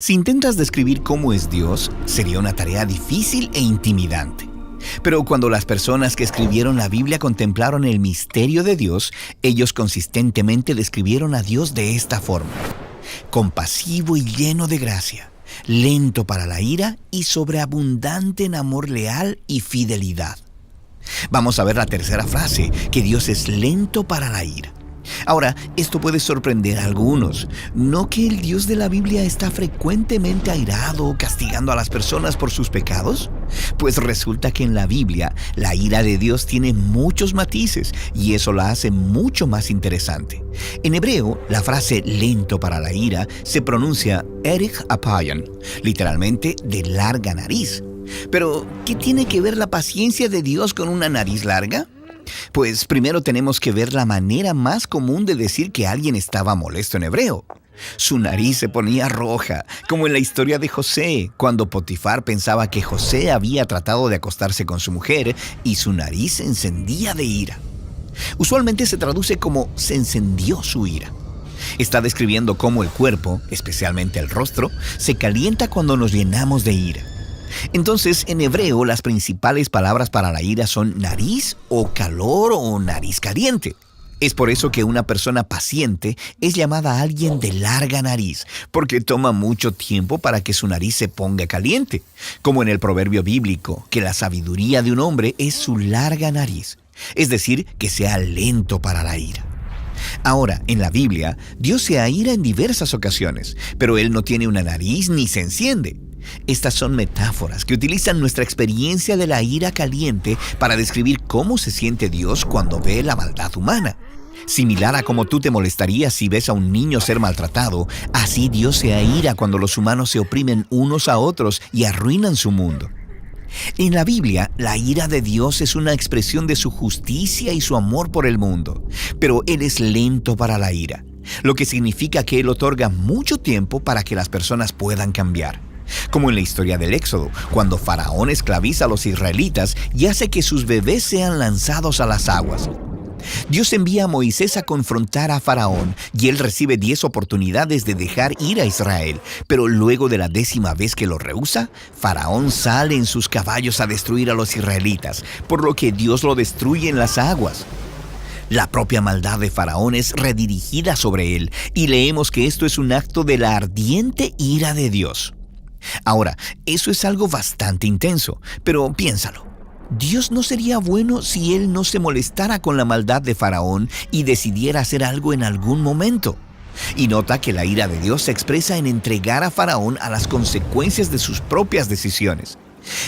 Si intentas describir cómo es Dios, sería una tarea difícil e intimidante. Pero cuando las personas que escribieron la Biblia contemplaron el misterio de Dios, ellos consistentemente describieron a Dios de esta forma: compasivo y lleno de gracia, lento para la ira y sobreabundante en amor leal y fidelidad. Vamos a ver la tercera frase, que Dios es lento para la ira. Ahora, esto puede sorprender a algunos. ¿No que el Dios de la Biblia está frecuentemente airado o castigando a las personas por sus pecados? Pues resulta que en la Biblia, la ira de Dios tiene muchos matices y eso la hace mucho más interesante. En hebreo, la frase lento para la ira se pronuncia erich apayan, literalmente de larga nariz. Pero, ¿qué tiene que ver la paciencia de Dios con una nariz larga? Pues primero tenemos que ver la manera más común de decir que alguien estaba molesto en hebreo. Su nariz se ponía roja, como en la historia de José, cuando Potifar pensaba que José había tratado de acostarse con su mujer y su nariz se encendía de ira. Usualmente se traduce como se encendió su ira. Está describiendo cómo el cuerpo, especialmente el rostro, se calienta cuando nos llenamos de ira. Entonces, en hebreo, las principales palabras para la ira son nariz o calor o nariz caliente. Es por eso que una persona paciente es llamada alguien de larga nariz, porque toma mucho tiempo para que su nariz se ponga caliente, como en el proverbio bíblico, que la sabiduría de un hombre es su larga nariz, es decir, que sea lento para la ira. Ahora, en la Biblia, Dios se aira en diversas ocasiones, pero Él no tiene una nariz ni se enciende. Estas son metáforas que utilizan nuestra experiencia de la ira caliente para describir cómo se siente Dios cuando ve la maldad humana. Similar a cómo tú te molestarías si ves a un niño ser maltratado, así Dios se aira cuando los humanos se oprimen unos a otros y arruinan su mundo. En la Biblia, la ira de Dios es una expresión de su justicia y su amor por el mundo, pero Él es lento para la ira, lo que significa que Él otorga mucho tiempo para que las personas puedan cambiar. Como en la historia del Éxodo, cuando Faraón esclaviza a los israelitas y hace que sus bebés sean lanzados a las aguas. Dios envía a Moisés a confrontar a Faraón y él recibe 10 oportunidades de dejar ir a Israel, pero luego de la 10ª vez que lo rehúsa, Faraón sale en sus caballos a destruir a los israelitas, por lo que Dios lo destruye en las aguas. La propia maldad de Faraón es redirigida sobre él y leemos que esto es un acto de la ardiente ira de Dios. Ahora, eso es algo bastante intenso, pero piénsalo. ¿Dios no sería bueno si Él no se molestara con la maldad de Faraón y decidiera hacer algo en algún momento? Y nota que la ira de Dios se expresa en entregar a Faraón a las consecuencias de sus propias decisiones.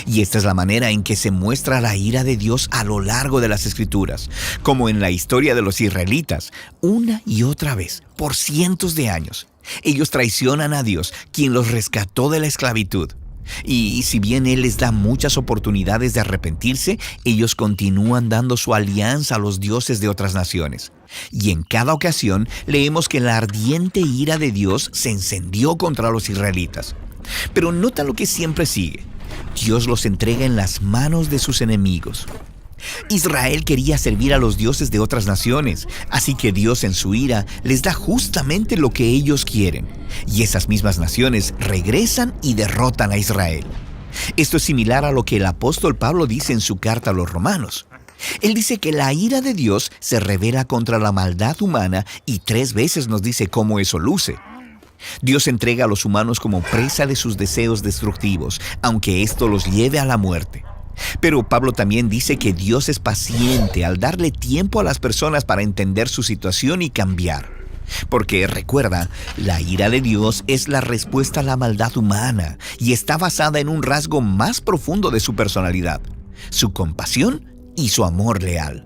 Y esta es la manera en que se muestra la ira de Dios a lo largo de las Escrituras, como en la historia de los israelitas, una y otra vez, por cientos de años. Ellos traicionan a Dios, quien los rescató de la esclavitud. Y si bien Él les da muchas oportunidades de arrepentirse, ellos continúan dando su alianza a los dioses de otras naciones. Y en cada ocasión leemos que la ardiente ira de Dios se encendió contra los israelitas. Pero nota lo que siempre sigue. Dios los entrega en las manos de sus enemigos. Israel quería servir a los dioses de otras naciones, así que Dios en su ira les da justamente lo que ellos quieren, y esas mismas naciones regresan y derrotan a Israel. Esto es similar a lo que el apóstol Pablo dice en su carta a los romanos. Él dice que la ira de Dios se revela contra la maldad humana y 3 veces nos dice cómo eso luce. Dios entrega a los humanos como presa de sus deseos destructivos, aunque esto los lleve a la muerte. Pero Pablo también dice que Dios es paciente al darle tiempo a las personas para entender su situación y cambiar. Porque recuerda, la ira de Dios es la respuesta a la maldad humana y está basada en un rasgo más profundo de su personalidad: su compasión y su amor leal.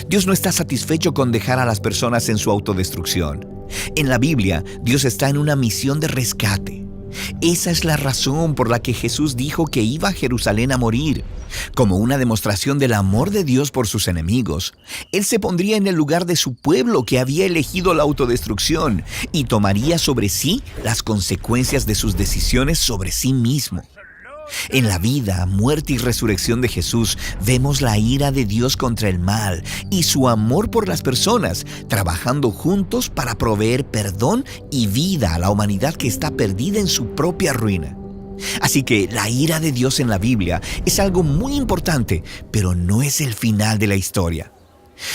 Dios no está satisfecho con dejar a las personas en su autodestrucción. En la Biblia, Dios está en una misión de rescate. Esa es la razón por la que Jesús dijo que iba a Jerusalén a morir. Como una demostración del amor de Dios por sus enemigos, Él se pondría en el lugar de su pueblo que había elegido la autodestrucción y tomaría sobre sí las consecuencias de sus decisiones sobre sí mismo. En la vida, muerte y resurrección de Jesús vemos la ira de Dios contra el mal y su amor por las personas, trabajando juntos para proveer perdón y vida a la humanidad que está perdida en su propia ruina. Así que la ira de Dios en la Biblia es algo muy importante, pero no es el final de la historia.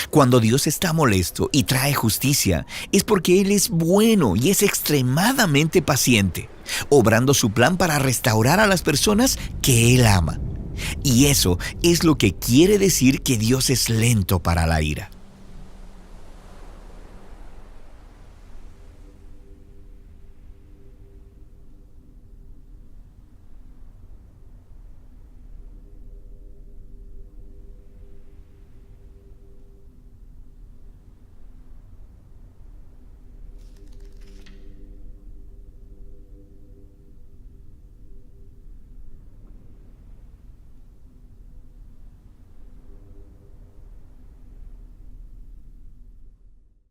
Cuando Dios está molesto y trae justicia, es porque Él es bueno y es extremadamente paciente, obrando su plan para restaurar a las personas que Él ama. Y eso es lo que quiere decir que Dios es lento para la ira.